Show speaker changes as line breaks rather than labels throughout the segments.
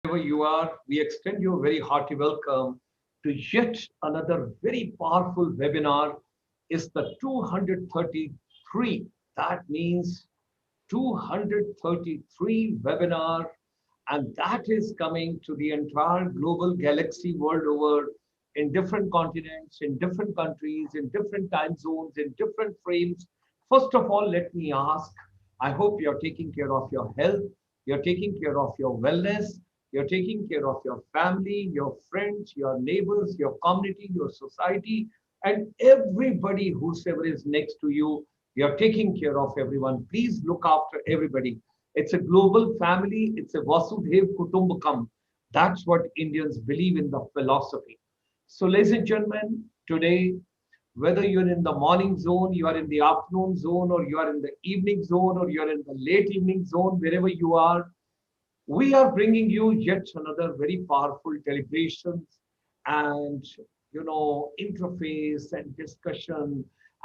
wherever you are, we extend you a very hearty welcome to yet another very powerful webinar. Is the 233. That means 233 webinar, and that is coming to the entire global galaxy world over in different continents, in different countries, in different time zones, in different frames. First of all, let me ask, I hope you're taking care of your health, you're taking care of your wellness, you're taking care of your family, your friends, your neighbors, your community, your society, and everybody whosoever is next to you. You're taking care of everyone. Please look after everybody. It's a global family. It's a Vasudhaiv Kutumbakam. That's what Indians believe in the philosophy. So, ladies and gentlemen, today, whether you're in the morning zone, you are in the afternoon zone, or you are in the evening zone, or you're in the late evening zone, wherever you are, we are bringing you yet another very powerful deliberations and interface and discussion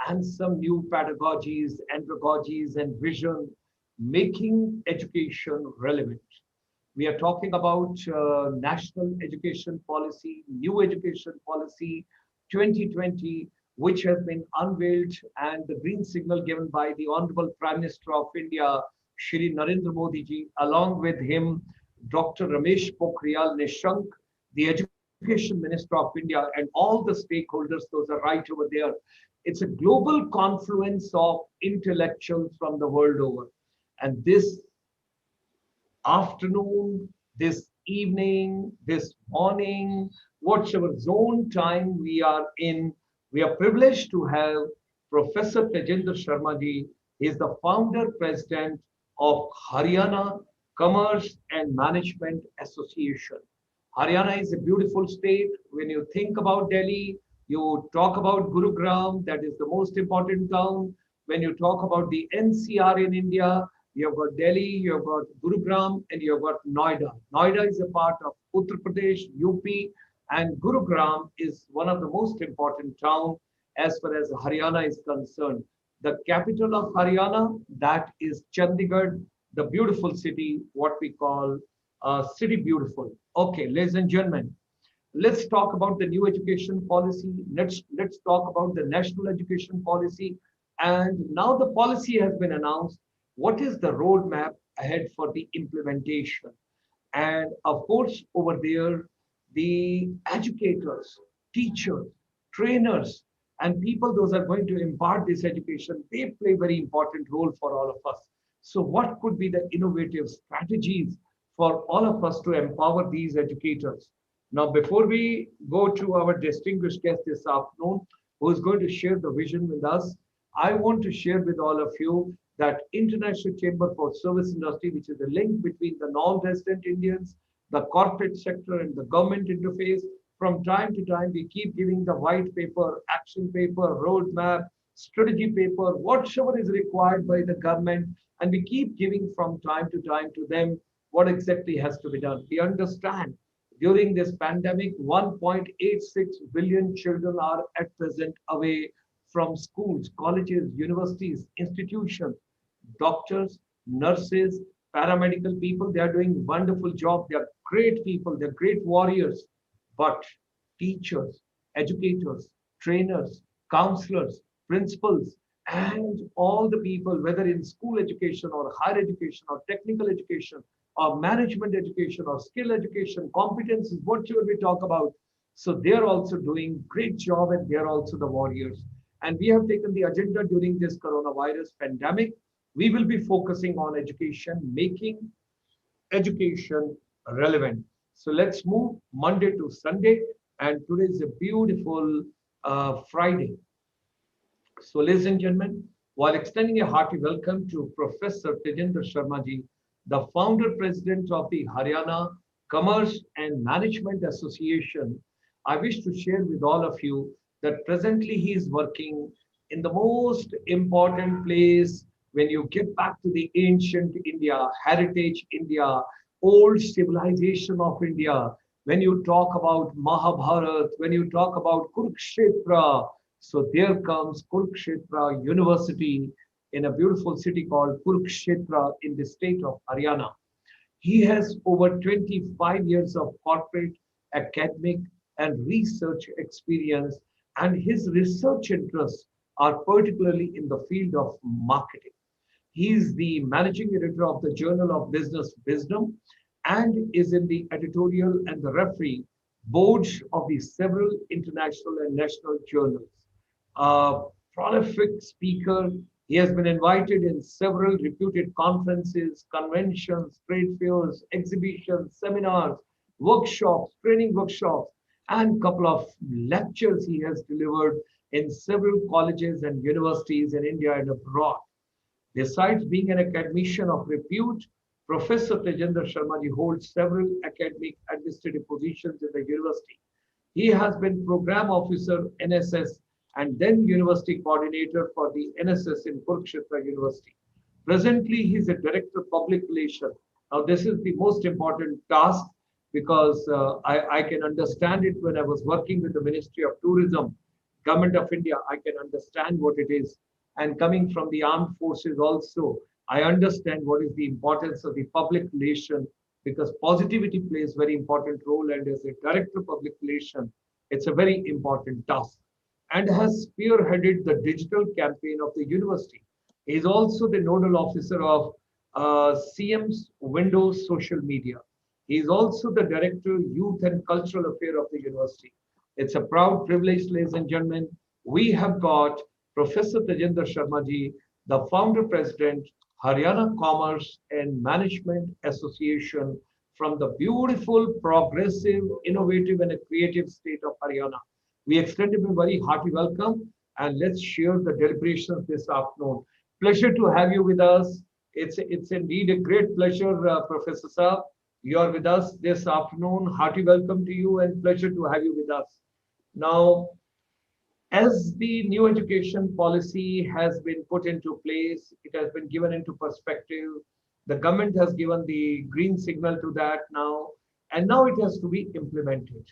and some new pedagogies, andragogies, and vision, making education relevant. We are talking about national education policy, new education policy 2020, which has been unveiled, and the green signal given by the Honorable Prime Minister of India, Shri Narendra Modi ji, along with him, Dr. Ramesh Pokhriyal Nishank, the Education Minister of India, and all the stakeholders, those are right over there. It's a global confluence of intellectuals from the world over. And this afternoon, this evening, this morning, whatever zone time we are in, we are privileged to have Professor Tejinder Sharma ji. He is the founder president of Haryana Commerce and Management Association. Haryana is a beautiful state. When you think about Delhi, you talk about Gurugram, that is the most important town. When you talk about the NCR in India, you have got Delhi, you have got Gurugram, and you have got Noida. Noida is a part of Uttar Pradesh, UP, and Gurugram is one of the most important towns as far as Haryana is concerned. The capital of Haryana, that is Chandigarh, the beautiful city, what we call City Beautiful. Okay, ladies and gentlemen, let's talk about the new education policy. Let's talk about the national education policy. And now the policy has been announced. What is the roadmap ahead for the implementation? And of course, over there, the educators, teachers, trainers, and people those are going to impart this education, they play a very important role for all of us. So what could be the innovative strategies for all of us to empower these educators? Now, before we go to our distinguished guest this afternoon, who is going to share the vision with us, I want to share with all of you that International Chamber for Service Industry, which is a link between the non-resident Indians, the corporate sector, and the government interface. From time to time, we keep giving the white paper, action paper, roadmap, strategy paper, whatever is required by the government, and we keep giving from time to them what exactly has to be done. We understand during this pandemic, 1.86 billion children are at present away from schools, colleges, universities, institutions. Doctors, nurses, paramedical people, they are doing wonderful job. They are great people, they're great warriors. But teachers, educators, trainers, counselors, principals, and all the people, whether in school education or higher education or technical education or management education or skill education, competences, whatever we talk about. So they're also doing great job, and they're also the warriors. And we have taken the agenda during this coronavirus pandemic. We will be focusing on education, making education relevant. So let's move Monday to Sunday. And today is a beautiful Friday. So, ladies and gentlemen, while extending a hearty welcome to Professor Tejinder Sharma ji, the founder president of the Haryana Commerce and Management Association, I wish to share with all of you that presently he is working in the most important place when you get back to the ancient India, heritage India, old civilization of India. When you talk about Mahabharat, when you talk about Kurukshetra, so there comes Kurukshetra University in a beautiful city called Kurukshetra in the state of Haryana. He has over 25 years of corporate, academic, and research experience, and his research interests are particularly in the field of marketing. He is the managing editor of the Journal of Business Wisdom and is in the editorial and the referee boards of the several international and national journals. A prolific speaker, he has been invited in several reputed conferences, conventions, trade fairs, exhibitions, seminars, workshops, training workshops, and a couple of lectures he has delivered in several colleges and universities in India and abroad. Besides being an academician of repute, Professor Tejinder Sharma ji holds several academic administrative positions in the university. He has been program officer NSS and then university coordinator for the NSS in Kurukshetra University. Presently, he is a director of public relations. Now, this is the most important task because I can understand it when I was working with the Ministry of Tourism, Government of India. I can understand what it is. And coming from the armed forces also, I understand what is the importance of the public relation because positivity plays very important role. And as a director of public relation, it's a very important task and has spearheaded the digital campaign of the university. He is also the nodal officer of CM's Windows social media. He is also the director, youth and cultural affair of the university. It's a proud privilege, ladies and gentlemen. We have got Professor Tejinder Sharma ji, the founder president, Haryana Commerce and Management Association from the beautiful, progressive, innovative, and a creative state of Haryana. We extend him a very hearty welcome and let's share the deliberations this afternoon. Pleasure to have you with us. It's indeed a great pleasure, Professor Saab. You are with us this afternoon. Hearty welcome to you and pleasure to have you with us. Now, as the new education policy has been put into place, it has been given into perspective. The government has given the green signal to that now, and now it has to be implemented.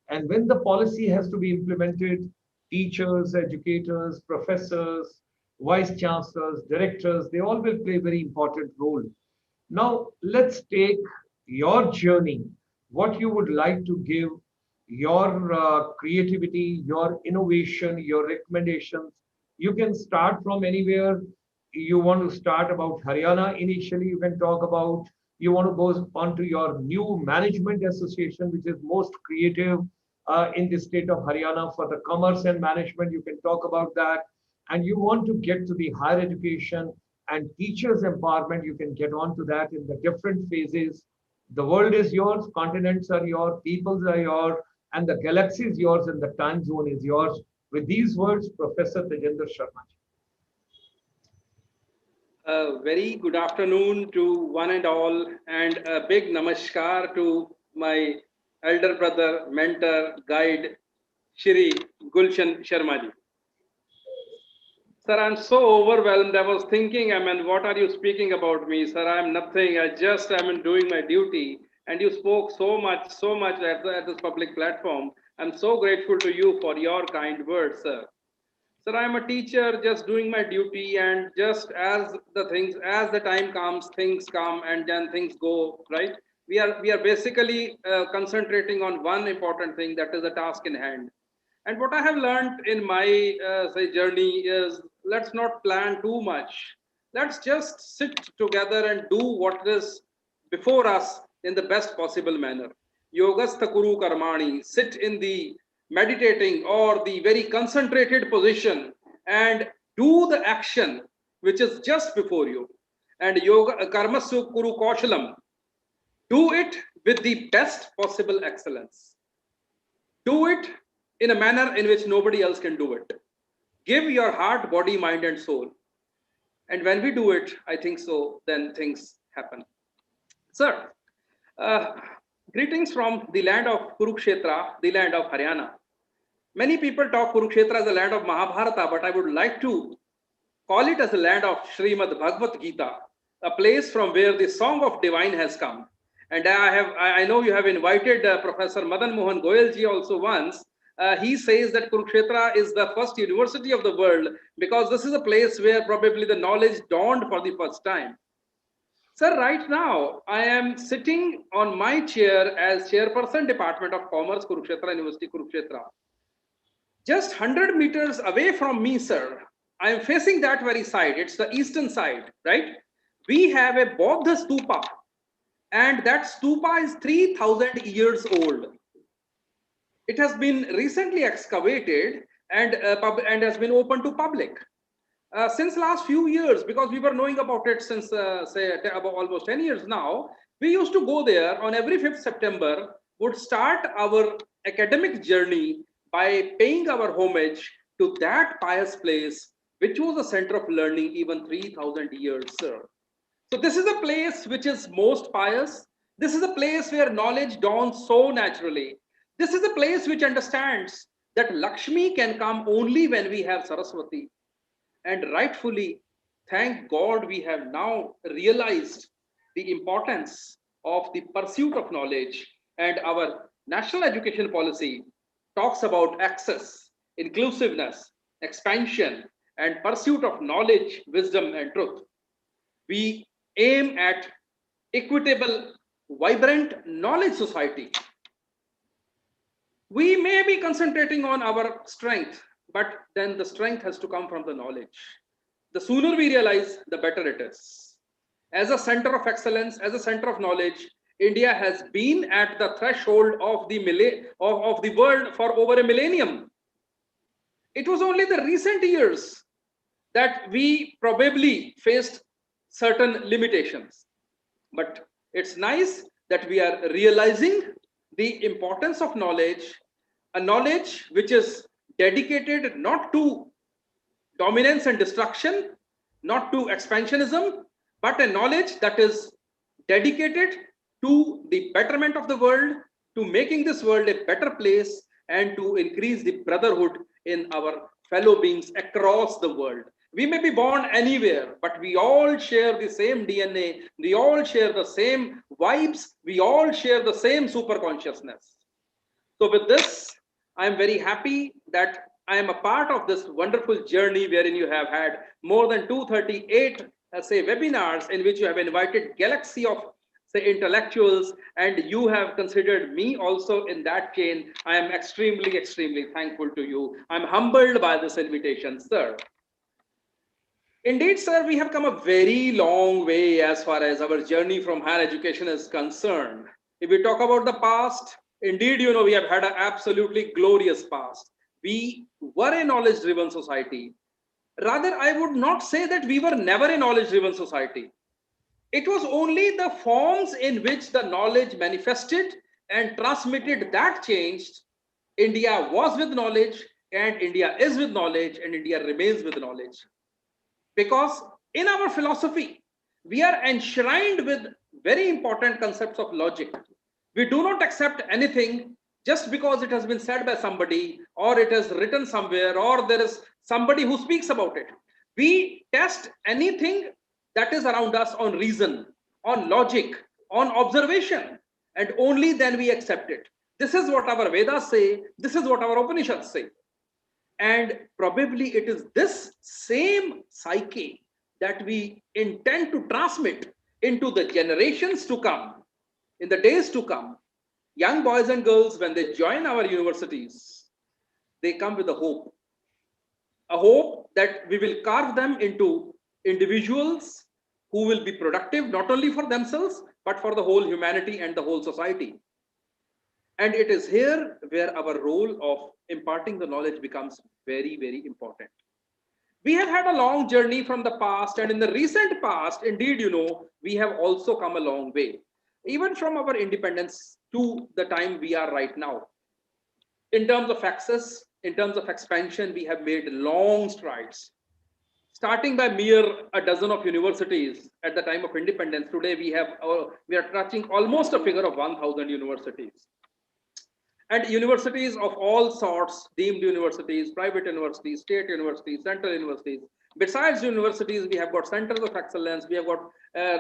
And when the policy has to be implemented, teachers, educators, professors, vice chancellors, directors, they all will play a very important role. Now, let's take your journey, what you would like to give, your creativity, your innovation, your recommendations. You can start from anywhere. You want to start about Haryana initially, you can talk about, you want to go on to your new management association, which is most creative in the state of Haryana for the commerce and management, you can talk about that. And you want to get to the higher education and teachers empowerment, you can get on to that in the different phases. The world is yours, continents are yours, peoples are yours, and the galaxy is yours, and the time zone is yours. With these words, Professor Tejinder Sharma.
A very good afternoon to one and all, and a big namaskar to my elder brother, mentor, guide, Shri Gulshan Sharma ji. Sir, I'm so overwhelmed. I was thinking, what are you speaking about me? Sir, I'm nothing. I just am doing my duty. And you spoke so much at this public platform. I'm so grateful to you for your kind words, sir. Sir, I'm a teacher just doing my duty, and just as the time comes, things come and then things go, right? We are basically concentrating on one important thing, that is the task in hand. And what I have learned in my journey is, let's not plan too much. Let's just sit together and do what is before us in the best possible manner. Yogastha kuru karmani, sit in the meditating or the very concentrated position and do the action which is just before you. And yoga karmasu kuru kaushalam, do it with the best possible excellence. Do it in a manner in which nobody else can do it. Give your heart, body, mind, and soul. And when we do it, I think so, then things happen. Sir, greetings from the land of Kurukshetra, the land of Haryana. Many people talk Kurukshetra as the land of Mahabharata, but I would like to call it as the land of Srimad Bhagavad Gita, a place from where the song of divine has come. And I know you have invited Professor Madan Mohan Goyal ji also once. He says that Kurukshetra is the first university of the world because this is a place where probably the knowledge dawned for the first time. Sir, right now, I am sitting on my chair as Chairperson, Department of Commerce, Kurukshetra University, Kurukshetra. Just 100 meters away from me, sir, I am facing that very side. It's the eastern side, right? We have a Bodha stupa, and that stupa is 3,000 years old. It has been recently excavated and has been open to public. Since last few years, because we were knowing about it since say about almost 10 years now, we used to go there on every 5th September, would start our academic journey by paying our homage to that pious place, which was a center of learning even 3,000 years, sir. So this is a place which is most pious. This is a place where knowledge dawns so naturally. This is a place which understands that Lakshmi can come only when we have Saraswati. And rightfully, thank God, we have now realized the importance of the pursuit of knowledge, and our national education policy talks about access, inclusiveness, expansion, and pursuit of knowledge, wisdom, and truth. We aim at equitable, vibrant knowledge society. We may be concentrating on our strength, but then the strength has to come from the knowledge. The sooner we realize, the better it is. As a center of excellence, as a center of knowledge, India has been at the threshold of the world for over a millennium. It was only the recent years that we probably faced certain limitations. But it's nice that we are realizing the importance of knowledge, a knowledge which is dedicated not to dominance and destruction, not to expansionism, but a knowledge that is dedicated to the betterment of the world, to making this world a better place, and to increase the brotherhood in our fellow beings across the world. We may be born anywhere, but we all share the same DNA, we all share the same vibes, we all share the same super consciousness. So with this, I am very happy that I am a part of this wonderful journey wherein you have had more than 238 say webinars in which you have invited galaxy of say intellectuals, and you have considered me also in that chain. I am extremely, extremely thankful to you. I'm humbled by this invitation, sir. Indeed, sir, we have come a very long way as far as our journey from higher education is concerned. If we talk about the past, indeed, you know, we have had an absolutely glorious past. We were a knowledge-driven society. Rather, I would not say that we were never a knowledge-driven society. It was only the forms in which the knowledge manifested and transmitted that changed. India was with knowledge, and India is with knowledge, and India remains with knowledge. Because in our philosophy, we are enshrined with very important concepts of logic. We do not accept anything just because it has been said by somebody, or it is written somewhere, or there is somebody who speaks about it. We test anything that is around us on reason, on logic, on observation, and only then we accept it. This is what our Vedas say, this is what our Upanishads say. And probably it is this same psyche that we intend to transmit into the generations to come, in the days to come. Young boys and girls, when they join our universities, they come with a hope that we will carve them into individuals who will be productive not only for themselves, but for the whole humanity and the whole society. And it is here where our role of imparting the knowledge becomes very, very important. We have had a long journey from the past, and in the recent past, indeed, you know, we have also come a long way, even from our independence to the time we are right now. In terms of access, in terms of expansion, we have made long strides. Starting by mere a dozen of universities at the time of independence, today we are touching almost a figure of 1,000 universities. And universities of all sorts, deemed universities, private universities, state universities, central universities. Besides universities, we have got centers of excellence, we have got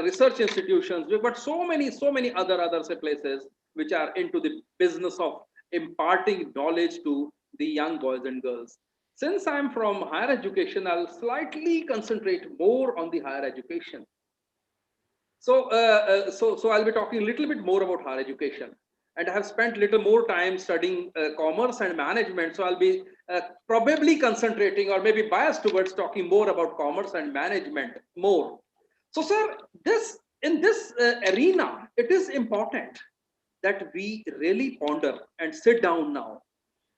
research institutions, we've got so many other say, places which are into the business of imparting knowledge to the young boys and girls. Since I'm from higher education, I'll slightly concentrate more on the higher education. So I'll be talking a little bit more about higher education, and I have spent little more time studying commerce and management. So I'll be probably concentrating, or maybe biased towards talking more about commerce and management more. So, sir, in this arena, it is important that we really ponder and sit down now.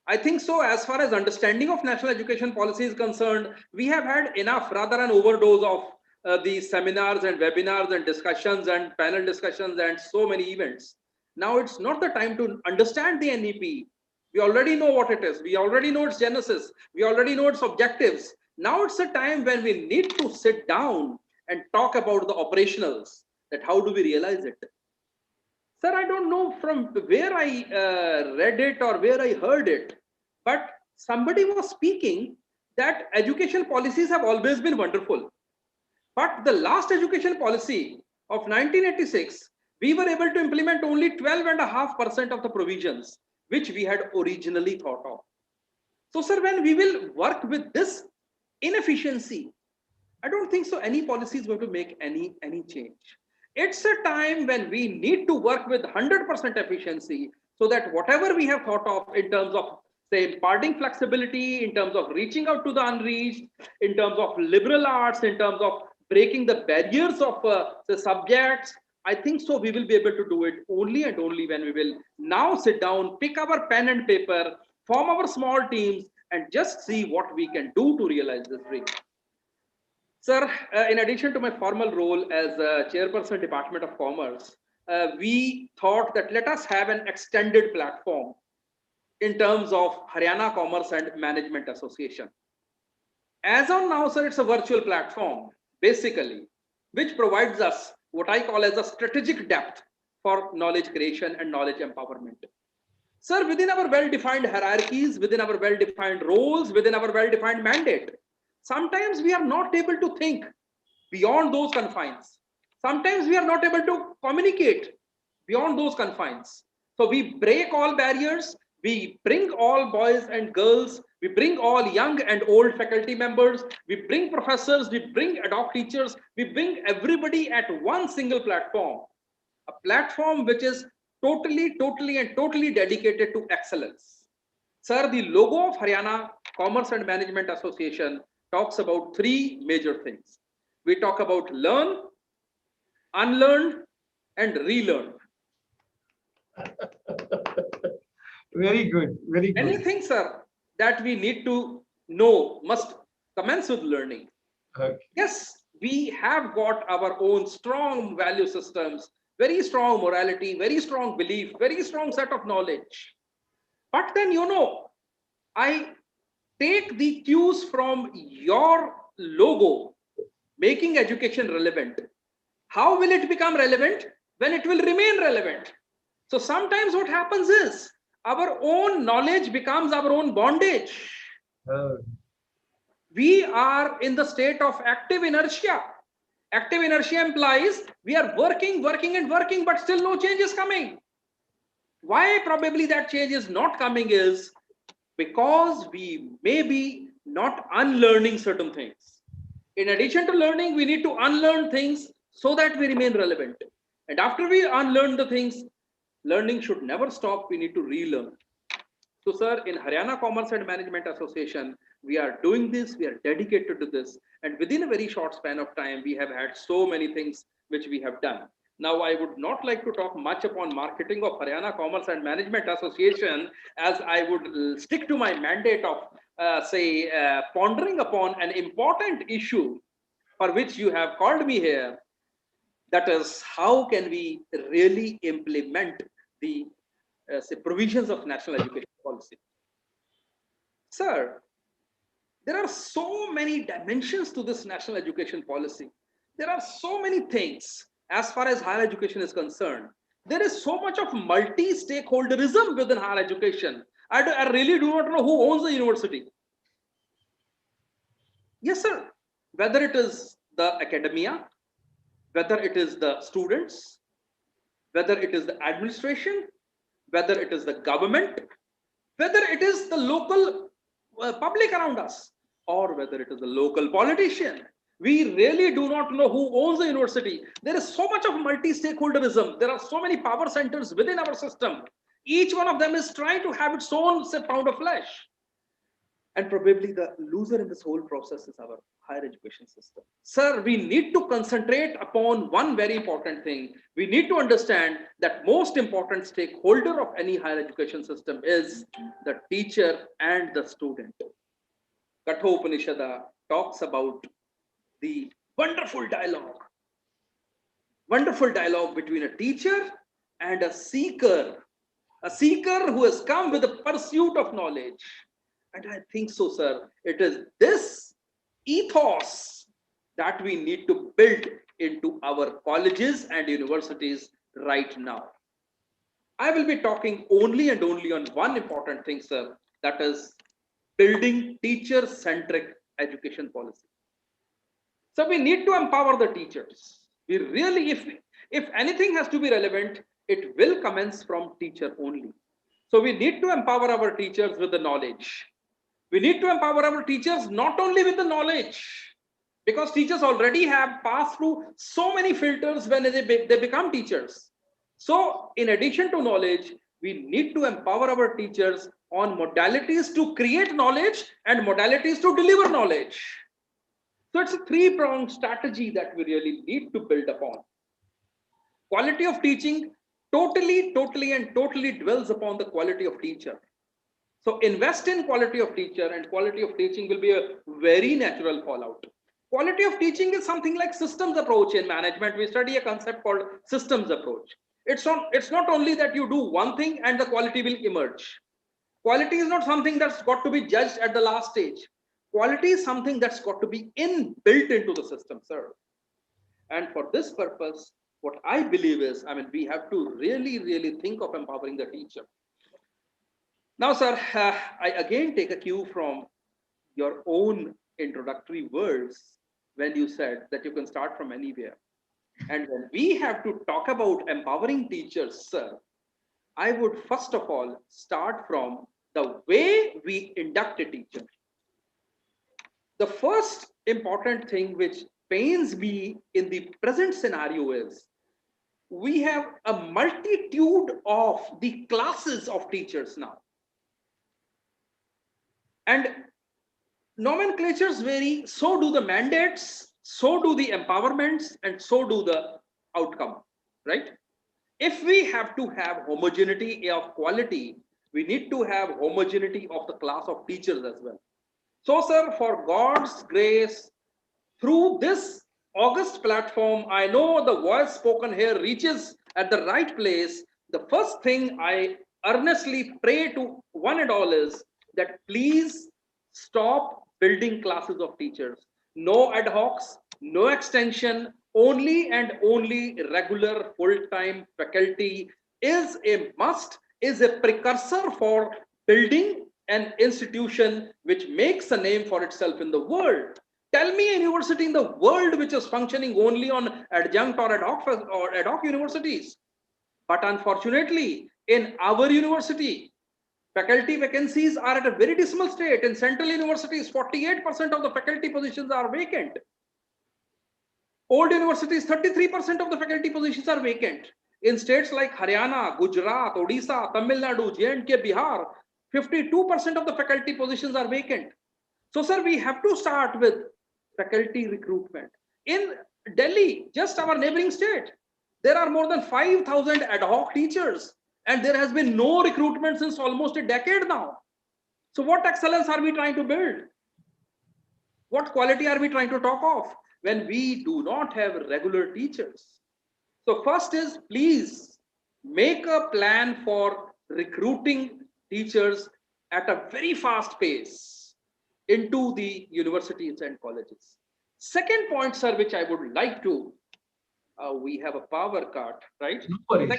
I think so. As far as understanding of national education policy is concerned, we have had enough, rather an overdose of these seminars and webinars and discussions and panel discussions and so many events. Now it's not the time to understand the NEP. We already know what it is. We already know its genesis. We already know its objectives. Now it's a time when we need to sit down and talk about the operationals, that how do we realize it. Sir, I don't know from where I read it or where I heard it, but somebody was speaking that education policies have always been wonderful. But the last education policy of 1986, we were able to implement only 12.5% of the provisions which we had originally thought of. So, sir, when we will work with this inefficiency, I don't think so any policy is going to make any change. It's a time when we need to work with 100% efficiency, so that whatever we have thought of in terms of, say, imparting flexibility, in terms of reaching out to the unreached, in terms of liberal arts, in terms of breaking the barriers of the subjects, I think so we will be able to do it only and only when we will now sit down, pick our pen and paper, form our small teams, and just see what we can do to realize this dream. Sir, in addition to my formal role as chairperson Department of Commerce, we thought that let us have an extended platform in terms of Haryana Commerce and Management Association. As on now, sir, it's a virtual platform, basically, which provides us what I call as a strategic depth for knowledge creation and knowledge empowerment. Sir, within our well-defined hierarchies, within our well-defined roles, within our well-defined mandate, sometimes we are not able to think beyond those confines. Sometimes we are not able to communicate beyond those confines. So we break all barriers. We bring all boys and girls. We bring all young and old faculty members. We bring professors. We bring ad hoc teachers. We bring everybody at one single platform. A platform which is totally dedicated to excellence. Sir, the logo of Haryana Commerce and Management Association talks about three major things. We talk about learn, unlearn, and relearn.
Very good, very good.
Anything, sir, that we need to know must commence with learning.
Okay.
Yes, we have got our own strong value systems, very strong morality, very strong belief, very strong set of knowledge. But then, I take the cues from your logo, making education relevant. How will it become relevant? When it will remain relevant. So sometimes what happens is our own knowledge becomes our own bondage. We are in the state of active inertia. Active inertia implies we are working, but still no change is coming. Why probably that change is not coming is because we may be not unlearning certain things. In addition to learning, we need to unlearn things so that we remain relevant. And after we unlearn the things, learning should never stop. We need to relearn. So, sir, in Haryana Commerce and Management Association, we are doing this, we are dedicated to this. And within a very short span of time, we have had so many things which we have done. Now, I would not like to talk much upon marketing of Haryana Commerce and Management Association, as I would stick to my mandate of, pondering upon an important issue for which you have called me here. That is, how can we really implement the provisions of national education policy? Sir, there are so many dimensions to this national education policy. There are so many things as far as higher education is concerned. There is so much of multi-stakeholderism within higher education. I really do not know who owns the university. Yes, sir. Whether it is the academia, whether it is the students, whether it is the administration, whether it is the government, whether it is the local public around us, or whether it is the local politician, We really do not know who owns the university. There is so much of multi-stakeholderism. There are so many power centers within our system. Each one of them is trying to have its own say, pound of flesh. And probably the loser in this whole process is our higher education system. Sir, we need to concentrate upon one very important thing. We need to understand that most important stakeholder of any higher education system is the teacher and the student. Kathopanishada talks about the wonderful dialogue between a teacher and a seeker who has come with the pursuit of knowledge. And I think so, sir, it is this ethos that we need to build into our colleges and universities right now. I will be talking only and only on one important thing, sir, that is building teacher-centric education policy. So we need to empower the teachers. We really, if anything has to be relevant, it will commence from teacher only. So we need to empower our teachers with the knowledge. We need to empower our teachers not only with the knowledge, because teachers already have passed through so many filters when they become teachers. So in addition to knowledge, we need to empower our teachers on modalities to create knowledge and modalities to deliver knowledge. So it's a three-pronged strategy that we really need to build upon. Quality of teaching totally dwells upon the quality of teacher. So invest in quality of teacher, and quality of teaching will be a very natural fallout. Quality of teaching is something like systems approach in management. We study a concept called systems approach. It's not only that you do one thing and the quality will emerge. Quality is not something that's got to be judged at the last stage. Quality is something that's got to be built into the system, sir. And for this purpose, what I believe is, we have to really think of empowering the teacher. Now, sir, I again take a cue from your own introductory words when you said that you can start from anywhere. And when we have to talk about empowering teachers, sir, I would first of all start from the way we induct a teacher. The first important thing which pains me in the present scenario is we have a multitude of the classes of teachers now. And nomenclatures vary, so do the mandates, so do the empowerments, and so do the outcome, right? If we have to have homogeneity of quality, we need to have homogeneity of the class of teachers as well. So, sir, for God's grace, through this august platform, I know the voice spoken here reaches at the right place. The first thing I earnestly pray to one and all is that please stop building classes of teachers. No ad hocs, no extension, only and only regular full-time faculty is a must, is a precursor for building an institution which makes a name for itself in the world. Tell me a university in the world which is functioning only on adjunct or ad hoc universities. But unfortunately, in our university, faculty vacancies are at a very dismal state. In central universities, 48% of the faculty positions are vacant. Old universities, 33% of the faculty positions are vacant. In states like Haryana, Gujarat, Odisha, Tamil Nadu, J&K, Bihar, 52% of the faculty positions are vacant. So, sir, we have to start with faculty recruitment. In Delhi, just our neighboring state, there are more than 5,000 ad hoc teachers, and there has been no recruitment since almost a decade now. So what excellence are we trying to build? What quality are we trying to talk of when we do not have regular teachers? So first is, please make a plan for recruiting teachers at a very fast pace into the universities and colleges. Second point, sir, which I would like to, we have a power cut, right?
No worries.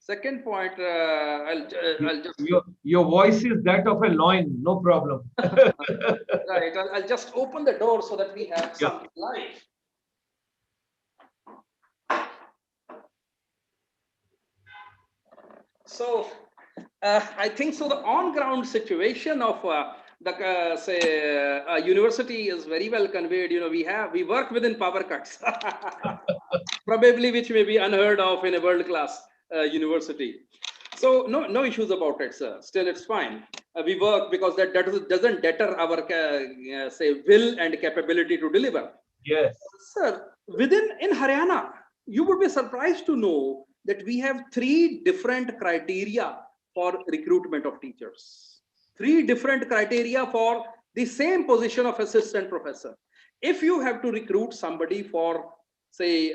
Second point, I'll just...
Your voice is that of a loin, no problem.
Right, I'll just open the door so that we have some light. So I think so the on-ground situation of the say university is very well conveyed. You know, we work within power cuts, probably which may be unheard of in a world class university. So no issues about it, sir. Still, it's fine. We work because that doesn't deter our say will and capability to deliver.
Yes.
Sir, in Haryana, you would be surprised to know that we have 3 different criteria for recruitment of teachers. 3 different criteria for the same position of assistant professor. If you have to recruit somebody for, say,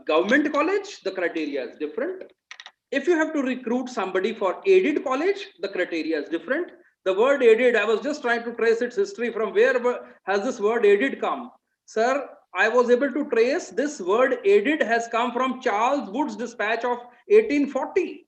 government college, the criteria is different. If you have to recruit somebody for aided college, the criteria is different. The word aided, I was just trying to trace its history. From where has this word aided come? Sir, I was able to trace this word aided has come from Charles Wood's dispatch of 1840.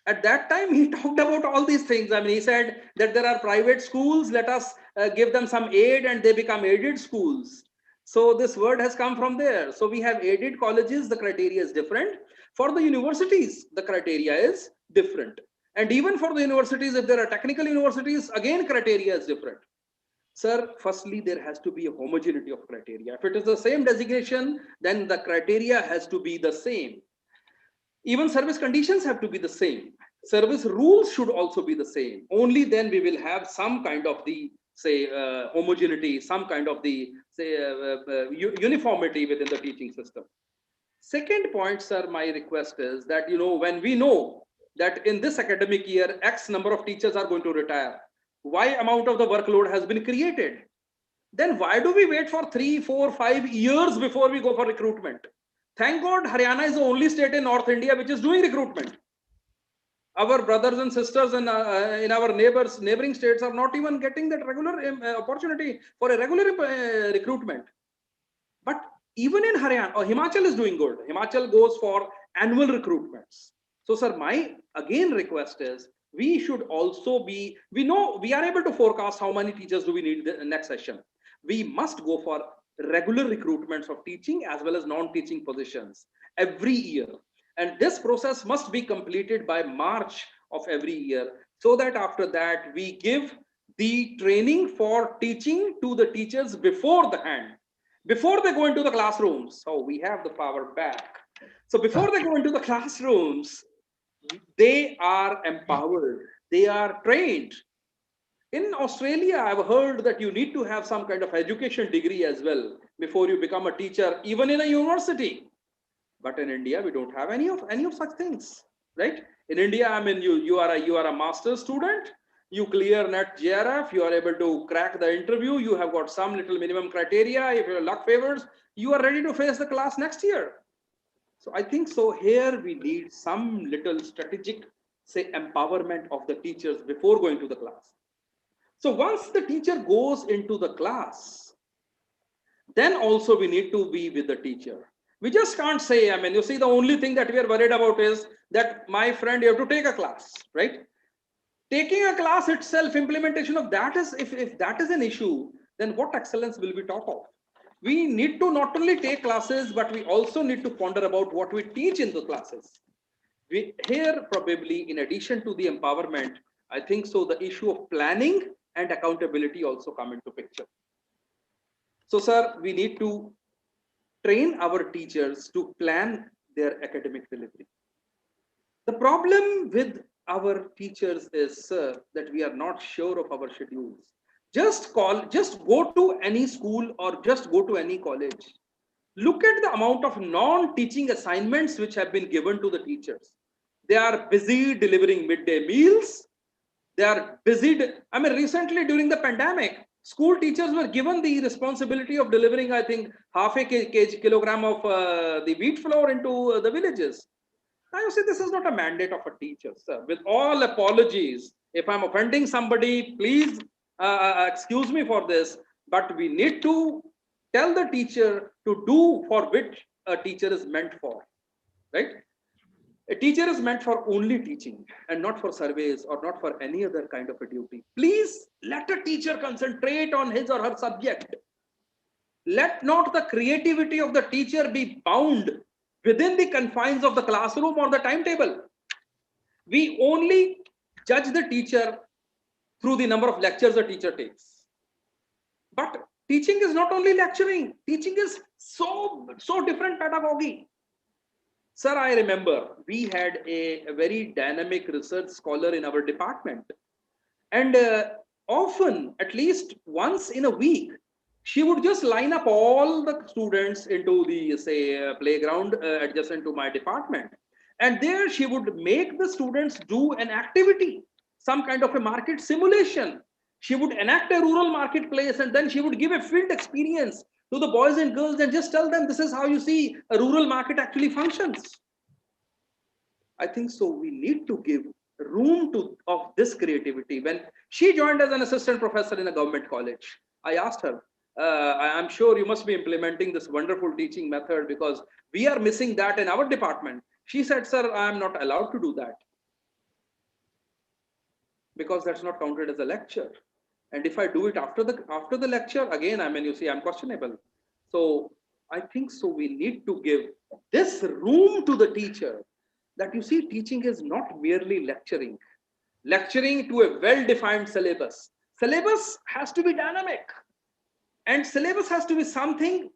At that time, he talked about all these things. I mean, he said that there are private schools, let us give them some aid and they become aided schools. So this word has come from there. So we have aided colleges, the criteria is different. For the universities, the criteria is different. And even for the universities, if there are technical universities, again, criteria is different. Sir, firstly, there has to be a homogeneity of criteria. If it is the same designation, then the criteria has to be the same. Even service conditions have to be the same. Service rules should also be the same. Only then we will have some kind of the, say, homogeneity, some kind of the, say, uniformity within the teaching system. Second point, sir, my request is that, you know, when we know that in this academic year, X number of teachers are going to retire, Y amount of the workload has been created, then why do we wait for 3, 4, 5 years before we go for recruitment? Thank God, Haryana is the only state in North India which is doing recruitment. Our brothers and sisters in our neighboring states are not even getting that regular opportunity for a regular recruitment. But even in Haryana, Himachal is doing good. Himachal goes for annual recruitments. So, sir, my again request is we should also be, we know we are able to forecast how many teachers do we need the next session. We must go for regular recruitments of teaching as well as non-teaching positions every year. And this process must be completed by March of every year, so that after that we give the training for teaching to the teachers before the hand, before they go into the classrooms. So we have the power back. So before they go into the classrooms, they are empowered, they are trained. In Australia, I've heard that you need to have some kind of education degree as well before you become a teacher, even in a university. But in India, we don't have any of such things, right? In India, I mean, you are a master's student, you clear NET JRF, you are able to crack the interview, you have got some little minimum criteria. If your luck favors, you are ready to face the class next year. So I think so here we need some little strategic, say, empowerment of the teachers before going to the class. So once the teacher goes into the class, then also we need to be with the teacher. We just can't say, I mean, you see, the only thing that we are worried about is that, my friend, you have to take a class, right? Taking a class itself, implementation of that is, if that is an issue, then what excellence will we talk of? We need to not only take classes, but we also need to ponder about what we teach in the classes. Here, probably, in addition to the empowerment, I think so the issue of planning and accountability also come into picture. So, sir, we need to train our teachers to plan their academic delivery. The problem with our teachers is, sir, that we are not sure of our schedules. Just go to any school or just go to any college. Look at the amount of non-teaching assignments which have been given to the teachers. They are busy delivering midday meals. They are busy. I mean, recently during the pandemic, school teachers were given the responsibility of delivering, I think, half a kilogram of the wheat flour into the villages. Now, you see, this is not a mandate of a teacher, sir. With all apologies, if I'm offending somebody, please excuse me for this. But we need to tell the teacher to do for which a teacher is meant for, right? A teacher is meant for only teaching and not for surveys or not for any other kind of a duty. Please let a teacher concentrate on his or her subject. Let not the creativity of the teacher be bound within the confines of the classroom or the timetable. We only judge the teacher through the number of lectures a teacher takes. But teaching is not only lecturing, teaching is so different pedagogy. Sir, I remember we had a very dynamic research scholar in our department. And often, at least once in a week, she would just line up all the students into the, say, playground adjacent to my department. And there she would make the students do an activity, some kind of a market simulation. She would enact a rural marketplace, and then she would give a field experience to the boys and girls and just tell them, this is how you see a rural market actually functions. I think so. We need to give room of this creativity. When she joined as an assistant professor in a government college, I asked her, I'm sure you must be implementing this wonderful teaching method because we are missing that in our department. She said, sir, I am not allowed to do that because that's not counted as a lecture. And if I do it after the lecture, again, I mean, you see, I'm questionable. So I think so. We need to give this room to the teacher, that you see, teaching is not merely lecturing to a well-defined syllabus. Syllabus has to be dynamic, and syllabus has to be something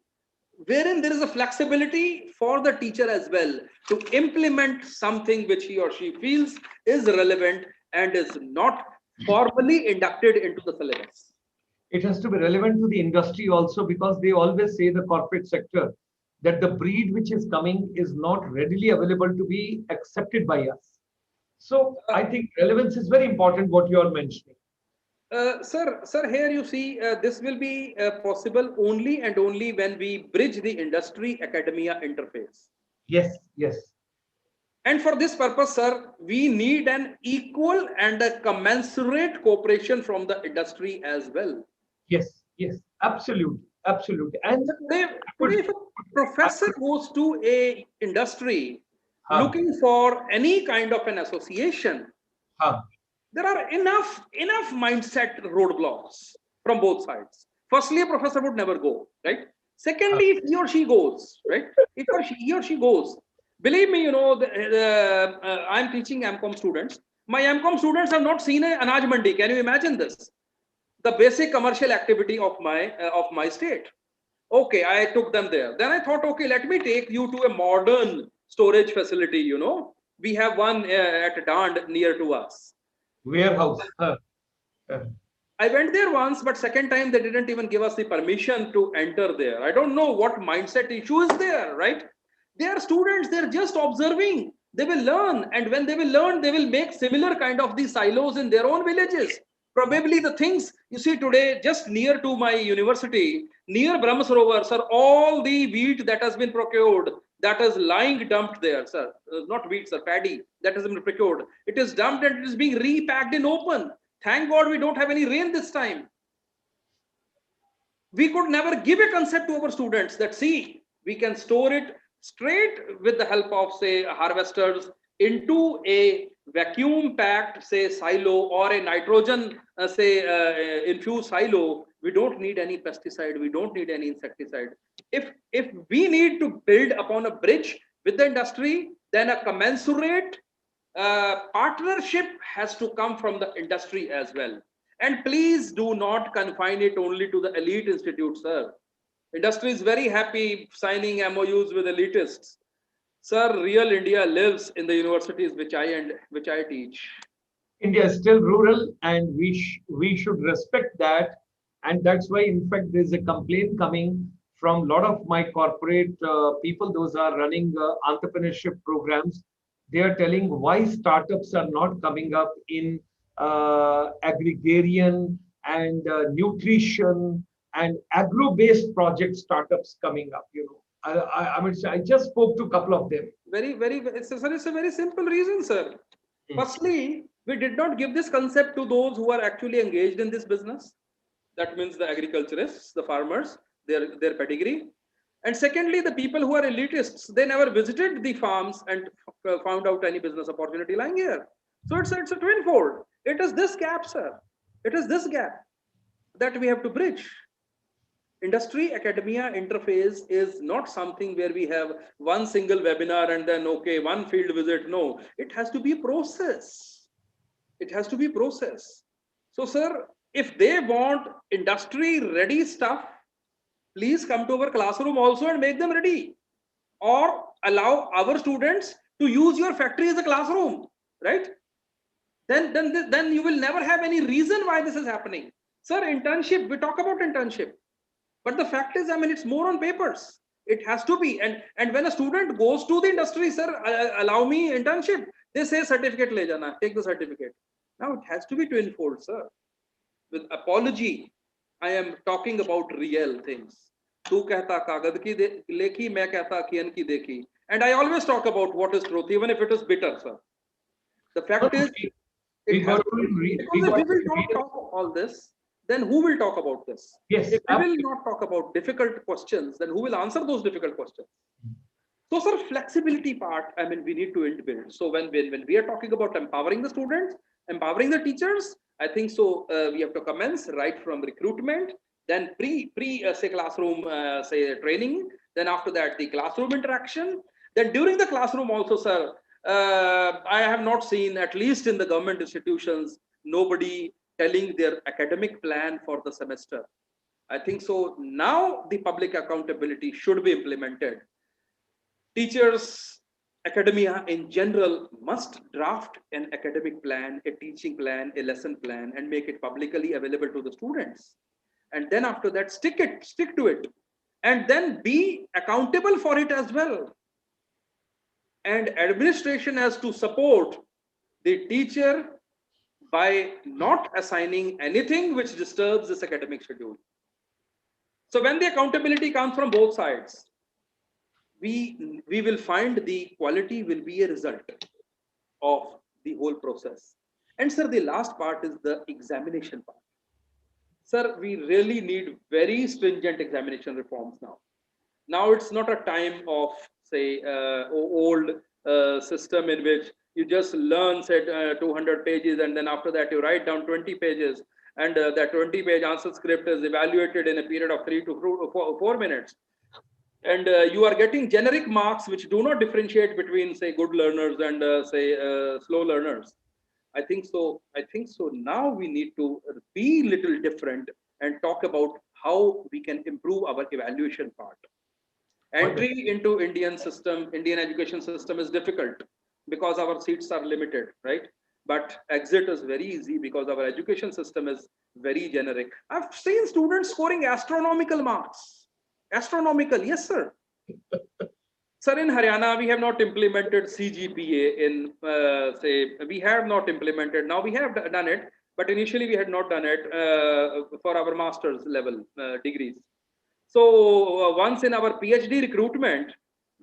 wherein there is a flexibility for the teacher as well to implement something which he or she feels is relevant and is not formally inducted into the syllabus.
It has to be relevant to the industry also, because they always say, the corporate sector, that the breed which is coming is not readily available to be accepted by us. So I think relevance is very important, what you are mentioning.
Sir, here you see, this will be possible only and only when we bridge the industry-academia interface.
Yes, yes.
And for this purpose, sir, we need an equal and a commensurate cooperation from the industry as well.
Yes, yes, absolutely, absolutely. And
today if a professor goes to a industry looking for any kind of an association, there are enough mindset roadblocks from both sides. Firstly, a professor would never go, right? Secondly, if he or she goes, right? If he or she goes, believe me, you know, I'm teaching MCOM students. My MCOM students have not seen an Anaj Mandi. Can you imagine this? The basic commercial activity of my state. Okay, I took them there. Then I thought, okay, let me take you to a modern storage facility. You know, we have one at Dand near to us.
Warehouse.
I went there once, but second time they didn't even give us the permission to enter there. I don't know what mindset issue is there, right? They are students, they're just observing. They will learn, and when they will learn, they will make similar kind of these silos in their own villages. Probably the things you see today, just near to my university, near Brahmasarovar, sir, all the wheat that has been procured, that is lying dumped there, sir. Not wheat, sir, paddy that has been procured. It is dumped and it is being repacked in open. Thank God we don't have any rain this time. We could never give a concept to our students that, see, we can store it straight with the help of, say, harvesters into a vacuum packed, say, silo, or a nitrogen, infused silo. We don't need any pesticide. We don't need any insecticide. If we need to build upon a bridge with the industry, then a commensurate partnership has to come from the industry as well. And please do not confine it only to the elite institutes, sir. Industry is very happy signing MOUs with elitists. Sir, real India lives in the universities which I teach.
India is still rural, and we should respect that. And that's why, in fact, there's a complaint coming from a lot of my corporate people, those are running entrepreneurship programs. They are telling why startups are not coming up in agrarian and nutrition and agro-based project startups coming up. You know, I mean, I just spoke to a couple of them.
It's a very simple reason, sir. Firstly, we did not give this concept to those who are actually engaged in this business. That means the agriculturists, the farmers, their pedigree. And secondly, the people who are elitists, they never visited the farms and found out any business opportunity lying here. So it's a twinfold. It is this gap, sir. It is this gap that we have to bridge. Industry academia interface is not something where we have one single webinar and then, okay, one field visit. No, it has to be a process. It has to be a process. So, sir, if they want industry ready stuff, please come to our classroom also and make them ready, or allow our students to use your factory as a classroom, right? Then you will never have any reason why this is happening. Sir, internship, we talk about internship, but the fact is, I mean, it's more on papers. It has to be. And when a student goes to the industry, sir, allow me internship, they say certificate le jana, take the certificate. Now it has to be twofold, sir. With apology, I am talking about real things. Tu kehta kagad ki lekhi, main kehta kiyan ki dekhi. And I always talk about what is truth, even if it is bitter, sir. The fact is,
we
it has
got
to
to
be,
read.
because if we will not talk all this, then who will talk about this?
Yes,
If we will
absolutely.
not talk about difficult questions, then who will answer those difficult questions? So, sir, flexibility part, I mean, we need to build. So when we are talking about empowering the students, empowering the teachers, I think so we have to commence right from recruitment, then say classroom say training, then after that the classroom interaction, then during the classroom also, sir, I have not seen, at least in the government institutions, nobody telling their academic plan for the semester. I think so now the public accountability should be implemented. Teachers, academia in general must draft an academic plan, a teaching plan, a lesson plan, and make it publicly available to the students. And then after that, stick to it, and then be accountable for it as well. And administration has to support the teacher by not assigning anything which disturbs this academic schedule. So when the accountability comes from both sides, we will find the quality will be a result of the whole process. And sir, the last part is the examination part. Sir, we really need very stringent examination reforms now. Now it's not a time of, say, old system in which you just learn, say, 200 pages, and then after that you write down 20 pages, and that 20-page answer script is evaluated in a period of 3 to 4 minutes. And you are getting generic marks which do not differentiate between, say, good learners and slow learners. I think so now we need to be little different and talk about how we can improve our evaluation part. Entry into Indian education system is difficult because our seats are limited, right? But exit is very easy because our education system is very generic. I've seen students scoring astronomical marks. Astronomical, yes, sir. Sir, in Haryana, we have not implemented CGPA in, we have not implemented. Now we have done it, but initially we had not done it for our master's level degrees. So once in our PhD recruitment,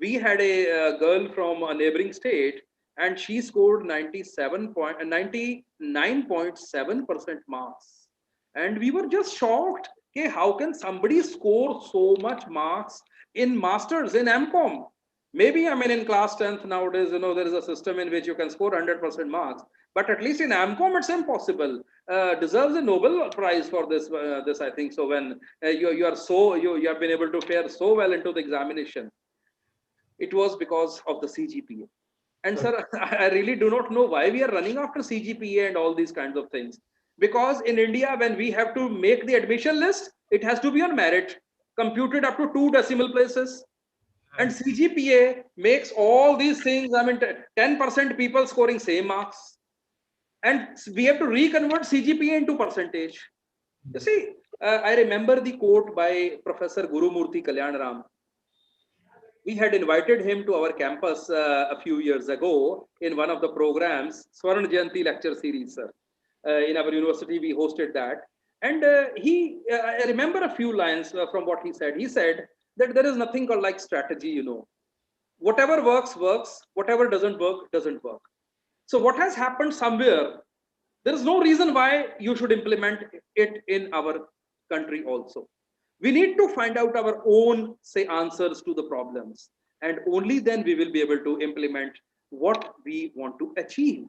we had a girl from a neighboring state, and she scored 99.7% marks. And we were just shocked. Okay, how can somebody score so much marks in masters in MCOM? Maybe, I mean, in class 10th nowadays, there is a system in which you can score 100% marks, but at least in MCOM, it's impossible. Deserves a Nobel Prize for this, I think. So when you have been able to fare so well into the examination, it was because of the CGPA. And sir, I really do not know why we are running after CGPA and all these kinds of things. Because in India, when we have to make the admission list, it has to be on merit, computed up to 2 decimal places. And CGPA makes all these things, I mean, 10% people scoring same marks. And we have to reconvert CGPA into percentage. You see, I remember the quote by Professor Gurumurthy Kalyanram. We had invited him to our campus a few years ago in one of the programs, Swarn Jayanti lecture series, sir. In our university, we hosted that. And I remember a few lines from what he said. He said that there is nothing called like strategy, Whatever works, works. Whatever doesn't work, doesn't work. So what has happened somewhere, there is no reason why you should implement it in our country also. We need to find out our own, say, answers to the problems. And only then we will be able to implement what we want to achieve.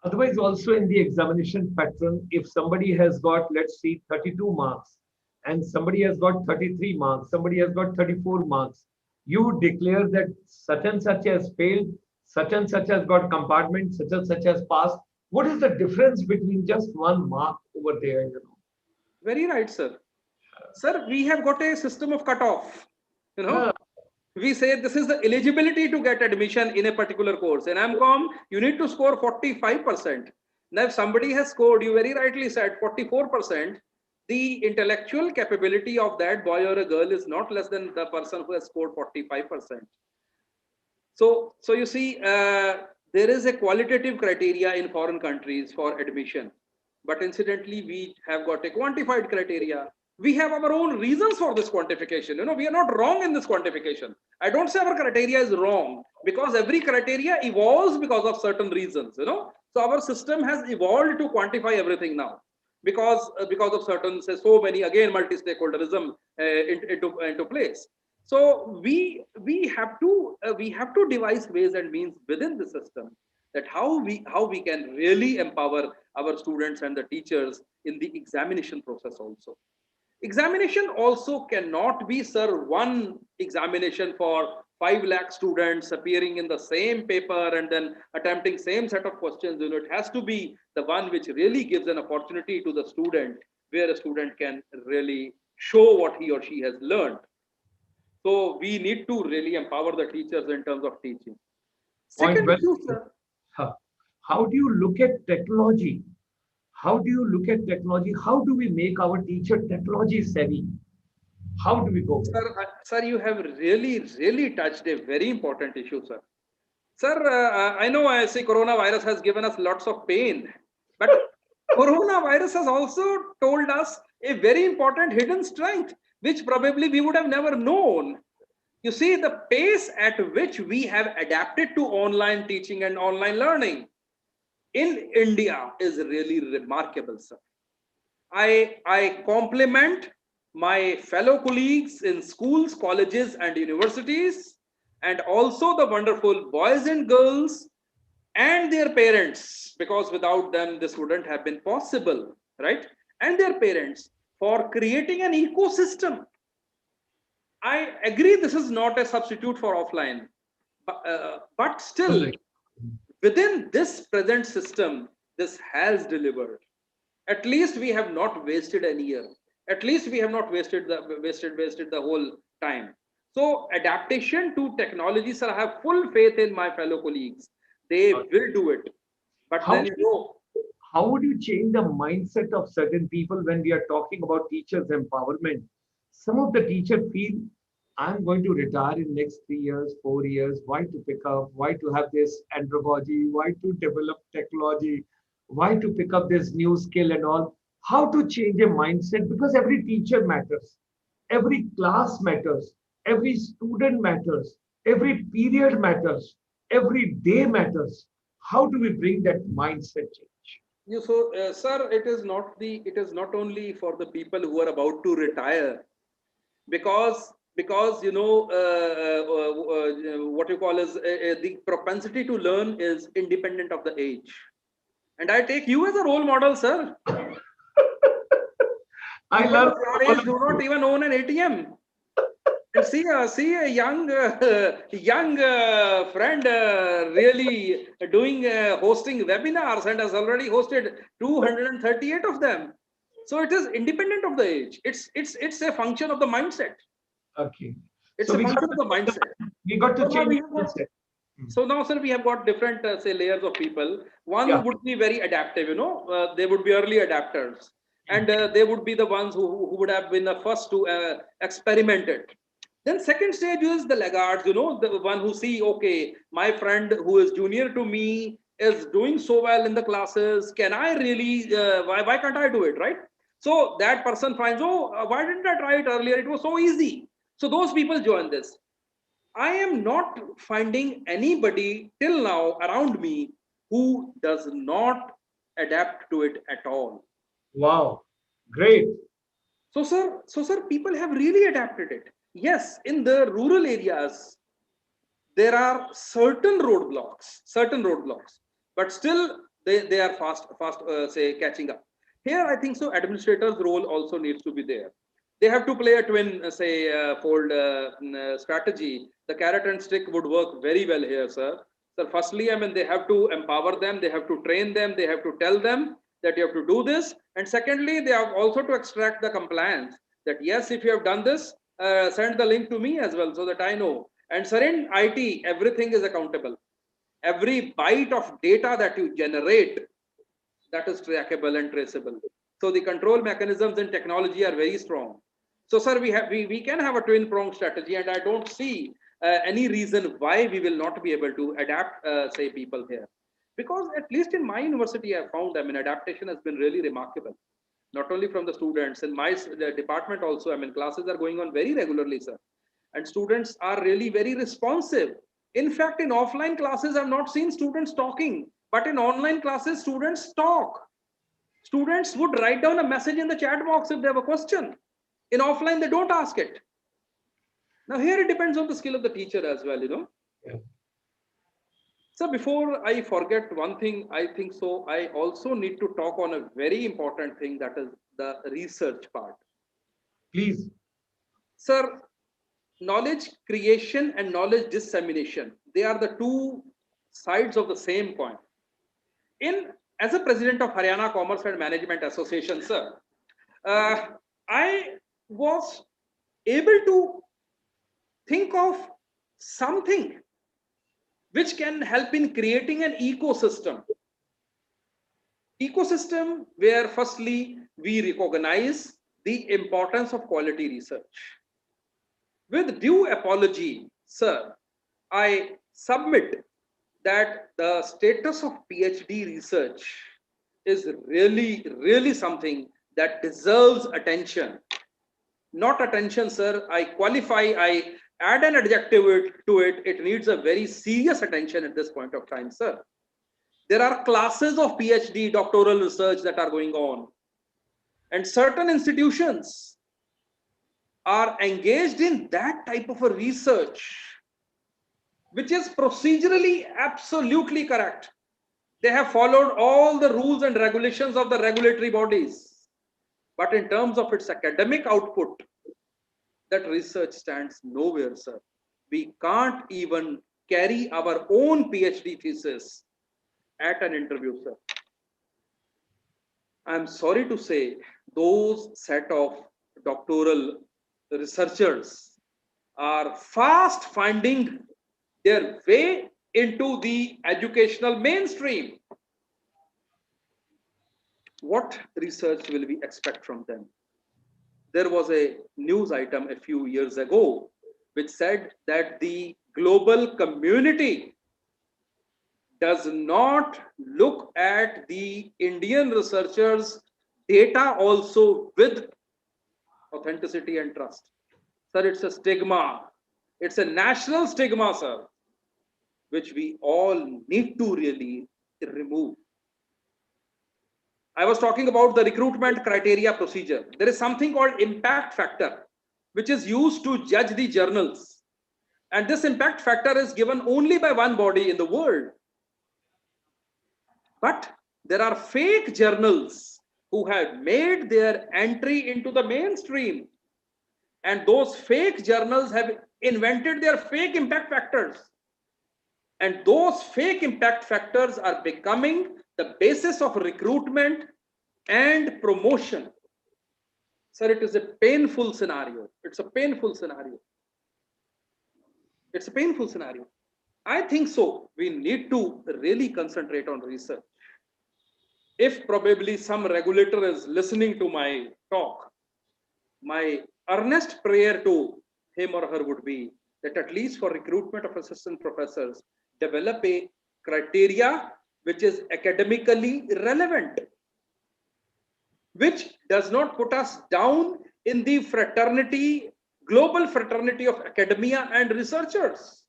Otherwise, also in the examination pattern, if somebody has got, let's see, 32 marks, and somebody has got 33 marks, somebody has got 34 marks, you declare that such and such has failed, such and such has got compartment, such and such has passed. What is the difference between just one mark over there, you know?
Very right, sir. Sir, we have got a system of cutoff. You
Ah,
know, we say this is the eligibility to get admission in a particular course. In MCOM, you need to score 45%. Now, if somebody has scored, you very rightly said 44%, the intellectual capability of that boy or a girl is not less than the person who has scored 45%. So you see, there is a qualitative criteria in foreign countries for admission, but incidentally, we have got a quantified criteria. We have our own reasons for this quantification. You know, we are not wrong in this quantification. I don't say our criteria is wrong because every criteria evolves because of certain reasons. You know, so our system has evolved to quantify everything now because of certain, say, so many again multi-stakeholderism into place. So we have to devise ways and means within the system that how we can really empower our students and the teachers in the examination process also. Examination also cannot be, sir, one examination for 5 lakh students appearing in the same paper and then attempting same set of questions. You know, it has to be the one which really gives an opportunity to the student where a student can really show what he or she has learned. So we need to really empower the teachers in terms of teaching.
point
Second
well
issue,
taken.
sir.
Huh. How do you look at technology? How do you look at technology? How do we make our teacher technology savvy? How do we go with it?
Sir, you have really touched a very important issue, sir. Sir, I know I say coronavirus has given us lots of pain, but coronavirus has also told us a very important hidden strength, which probably we would have never known. You see, the pace at which we have adapted to online teaching and online learning in India is really remarkable, sir. I compliment my fellow colleagues in schools, colleges, and universities, and also the wonderful boys and girls and their parents, because without them, this wouldn't have been possible, right? And their parents for creating an ecosystem. I agree this is not a substitute for offline, but still,
Correct.
within this present system, this has delivered. At least we have not wasted any year. At least we have not wasted the whole time. So adaptation to technology, sir, I have full faith in my fellow colleagues. They will do it. But
How
then
do
you
you,
know,
how would you change the mindset of certain people when we are talking about teachers' empowerment? Some of the teachers feel, I'm going to retire in next 3 years, 4 years. Why to pick up? Why to have this andragogy? Why to develop technology? Why to pick up this new skill and all? How to change a mindset? Because every teacher matters, every class matters, every student matters, every period matters, every day matters. How do we bring that mindset change?
sir, it is not only for the people who are about to retire, because what you call is the propensity to learn is independent of the age. And I take you as a role model, sir.
I
People
love
of your
all
age
of
do not
you.
even own an ATM. And see a young friend really doing hosting webinars and has already hosted 238 of them. So it is independent of the age. It's a function of the mindset.
Okay.
It's
So
a function of the mindset.
we got to
So now
change
we
the
have got
mindset. Hmm.
so now, sir, we have got different, say, layers of people.
Yeah.
One would be very adaptive, they would be early adapters. And they would be the ones who would have been the first to experiment it. Then second stage is the laggards, the one who see, okay, my friend who is junior to me is doing so well in the classes. Can I really, why can't I do it, right? So that person finds, oh, why didn't I try it earlier? It was so easy. So those people join this. I am not finding anybody till now around me who does not adapt to it at all.
Wow. Great.
So sir, people have really adapted it. Yes, in the rural areas, there are certain roadblocks, but still they are fast, say, catching up. Here, I think so. Administrators' role also needs to be there. They have to play a twin, fold strategy. The carrot and stick would work very well here, sir. So firstly, they have to empower them, they have to train them, they have to tell them that you have to do this. And secondly, they have also to extract the compliance that yes, if you have done this, send the link to me as well so that I know. And sir, in IT, everything is accountable. Every byte of data that you generate, that is trackable and traceable. So the control mechanisms in technology are very strong. So sir, we can have a twin prong strategy, and I don't see any reason why we will not be able to adapt, say, people here. Because at least in my university, I found, adaptation has been really remarkable. Not only from the students, in my department also, classes are going on very regularly, sir. And students are really very responsive. In fact, in offline classes, I've not seen students talking, but in online classes, students talk. Students would write down a message in the chat box if they have a question. In offline, they don't ask it. Now here it depends on the skill of the teacher as well,
Yeah.
So before I forget one thing, I think so, I also need to talk on a very important thing, that is the research part.
Please.
Sir, knowledge creation and knowledge dissemination, they are the two sides of the same coin. As a president of Haryana Commerce and Management Association, sir, I was able to think of something which can help in creating an ecosystem where firstly we recognize the importance of quality research. With due apology, sir, I submit that the status of PhD research is really something that deserves attention. Not attention, sir, I qualify, I add an adjective to it. It needs a very serious attention at this point of time, sir. There are classes of PhD doctoral research that are going on, and certain institutions are engaged in that type of a research, which is procedurally absolutely correct. They have followed all the rules and regulations of the regulatory bodies. But in terms of its academic output, that research stands nowhere, sir. We can't even carry our own PhD thesis at an interview, sir. I'm sorry to say, those set of doctoral researchers are fast finding their way into the educational mainstream. What research will we expect from them? There was a news item a few years ago which said that the global community does not look at the Indian researchers' data also with authenticity and trust. Sir, it's a stigma. It's a national stigma, sir, which we all need to really remove. I was talking about the recruitment criteria procedure. There is something called impact factor, which is used to judge the journals. And this impact factor is given only by one body in the world. But there are fake journals who have made their entry into the mainstream. And those fake journals have invented their fake impact factors. And those fake impact factors are becoming the basis of recruitment and promotion. Sir, it is a painful scenario. It's a painful scenario. It's a painful scenario. I think so. We need to really concentrate on research. If probably some regulator is listening to my talk, my earnest prayer to him or her would be that at least for recruitment of assistant professors, develop a criteria which is academically relevant, which does not put us down in the fraternity, global fraternity of academia and researchers.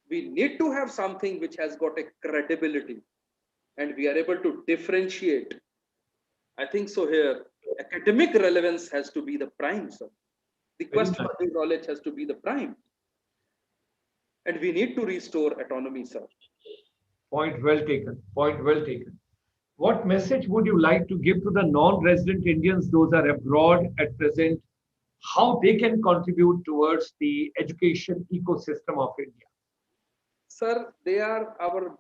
We need to have something which has got a credibility and we are able to differentiate. I think so here, academic relevance has to be the prime, sir. The quest for new knowledge has to be the prime. And we need to restore autonomy, sir.
Point well taken. Point well taken. What message would you like to give to the non-resident Indians, those are abroad at present, how they can contribute towards the education ecosystem of India?
Sir, they are our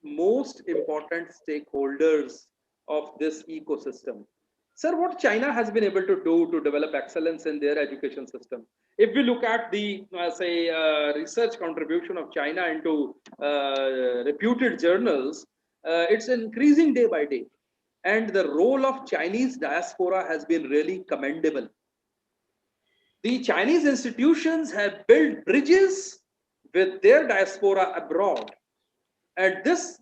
most important stakeholders of this ecosystem. Sir, what China has been able to do to develop excellence in their education system? If we look at the, research contribution of China into reputed journals, it's increasing day by day. And the role of Chinese diaspora has been really commendable. The Chinese institutions have built bridges with their diaspora abroad, and this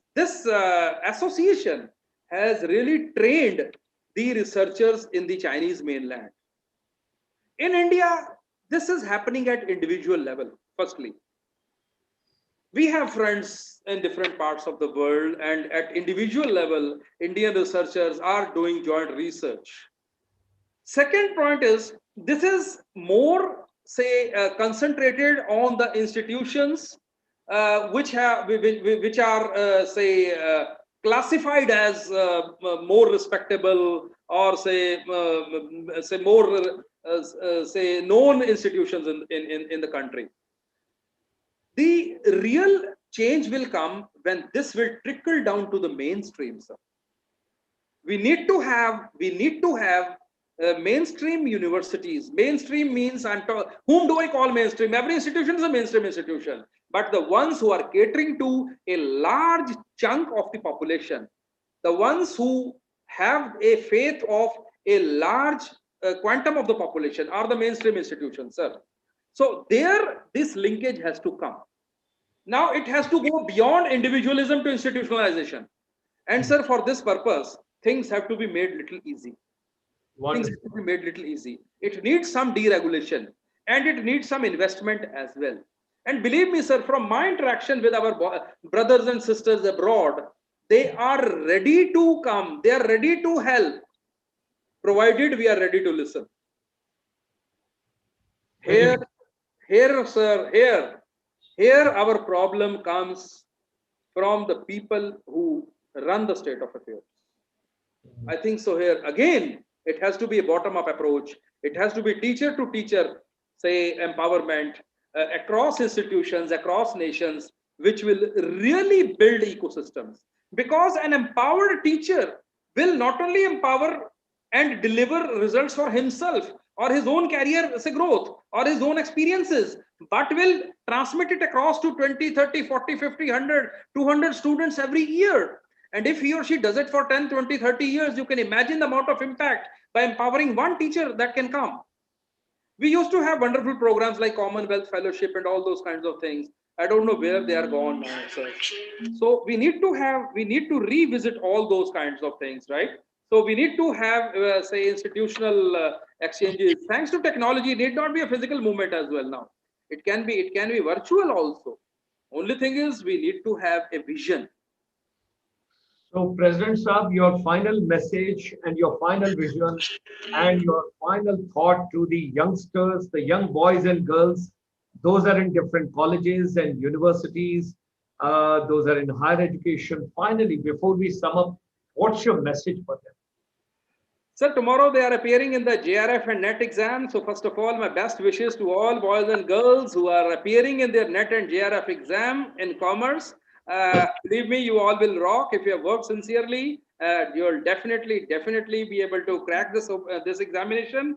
association has really trained the researchers in the Chinese mainland. In India, this is happening at individual level. Firstly, we have friends in different parts of the world, and at individual level, Indian researchers are doing joint research. Second point is, this is more, say, concentrated on the institutions which are, classified as more respectable, or say more say known institutions in the country. The real change will come when this will trickle down to the mainstream, sir. We need to have mainstream universities. Mainstream means, whom do I call mainstream? Every institution is a mainstream institution, but the ones who are catering to a large chunk of the population, the ones who have a faith of a large quantum of the population, are the mainstream institutions, sir. So there, this linkage has to come. Now it has to go beyond individualism to institutionalization. And sir, for this purpose, things have to be made little easy. Things have to be made little easy. It needs some deregulation, and it needs some investment as well. And believe me, sir, from my interaction with our brothers and sisters abroad, they are ready to come. They are ready to help, provided we are ready to listen. Here, sir, here our problem comes from the people who run the state of affairs. I think so. Here again, it has to be a bottom-up approach. It has to be teacher to teacher, say, empowerment across institutions, across nations, which will really build ecosystems. Because an empowered teacher will not only empower and deliver results for himself or his own career say, growth or his own experiences, but will transmit it across to 20, 30, 40, 50, 100, 200 students every year. And if he or she does it for 10, 20, 30 years, you can imagine the amount of impact by empowering one teacher that can come. We used to have wonderful programs like Commonwealth Fellowship and all those kinds of things. I don't know where they are gone now, sir. So we need to revisit all those kinds of things, right? So we need to have, say, institutional exchanges. Thanks to technology, it need not be a physical movement as well now. It can be virtual also. Only thing is, we need to have a vision.
So, President Saab, your final message and your final vision and your final thought to the youngsters, the young boys and girls, those are in different colleges and universities, those are in higher education. Finally, before we sum up, what's your message for them?
Sir, tomorrow they are appearing in the JRF and NET exam. So first of all, my best wishes to all boys and girls who are appearing in their NET and JRF exam in commerce. Believe me, you all will rock. If you have worked sincerely, you'll definitely be able to crack this examination.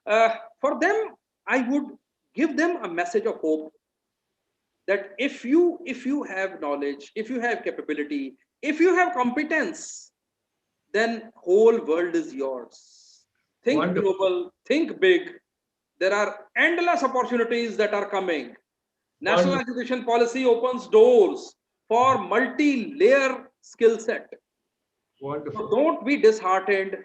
For them, I would give them a message of hope that if you have knowledge, if you have capability, if you have competence, then whole world is yours. Think
Wonderful.
global, think big. There are endless opportunities that are coming. National
Wonderful.
education policy opens doors for multi-layer skill set.
Wonderful.
So don't be disheartened.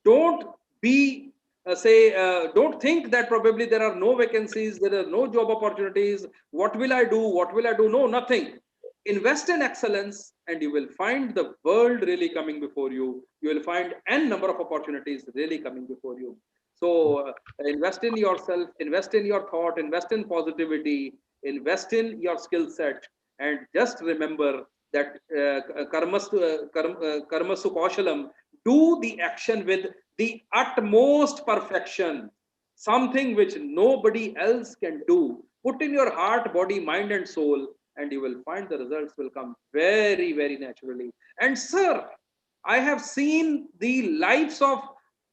Don't be don't think that probably there are no vacancies, there are no job opportunities. What will I do? What will I do? No, nothing. Invest in excellence, and you will find the world really coming before you. You will find n number of opportunities really coming before you. So invest in yourself, invest in your thought, invest in positivity, invest in your skill set, and just remember that karmasu kaushalam, do the action with the utmost perfection, something which nobody else can do. Put in your heart, body, mind, and soul and you will find the results will come very, very naturally. And sir, I have seen the lives of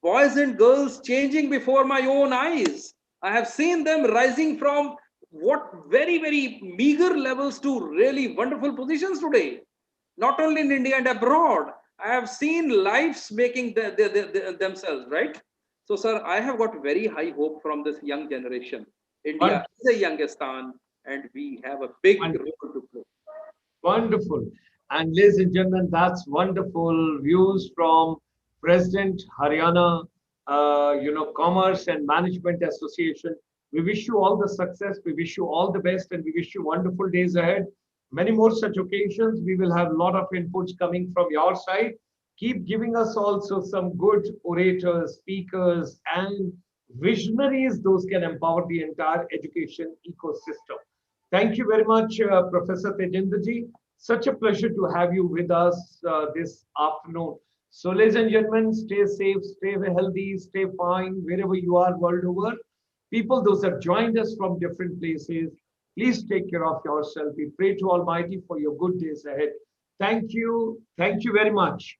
boys and girls changing before my own eyes. I have seen them rising from what very, very meager levels to really wonderful positions today, not only in India and abroad. I have seen lives making themselves, right? So, sir, I have got very high hope from this young generation. India
Wonderful.
is a Youngistan, and we have a big
Wonderful.
role to play.
Wonderful. And ladies and gentlemen, that's wonderful views from President Haryana, Commerce and Management Association. We wish you all the success. We wish you all the best, and we wish you wonderful days ahead. Many more such occasions. We will have a lot of inputs coming from your side. Keep giving us also some good orators, speakers, and visionaries. Those can empower the entire education ecosystem. Thank you very much, Professor Tejinder. Such a pleasure to have you with us this afternoon. So, ladies and gentlemen, stay safe, stay healthy, stay fine wherever you are world over. People, those have joined us from different places, please take care of yourself. We pray to Almighty for your good days ahead. Thank you. Thank you very much.